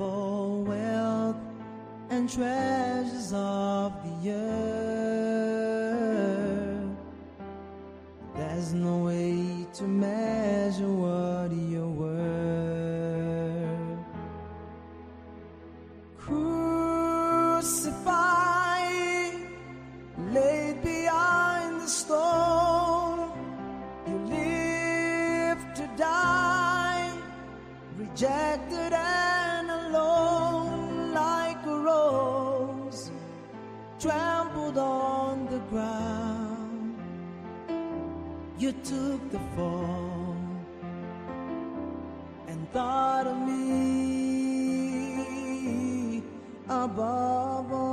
all wealth and treasures of the earth. There's no way to measure what you're worth. Crucified, laid behind the stone, you live to die, rejected and alone, like a rose trampled on the ground. You took the fall and thought of me above all.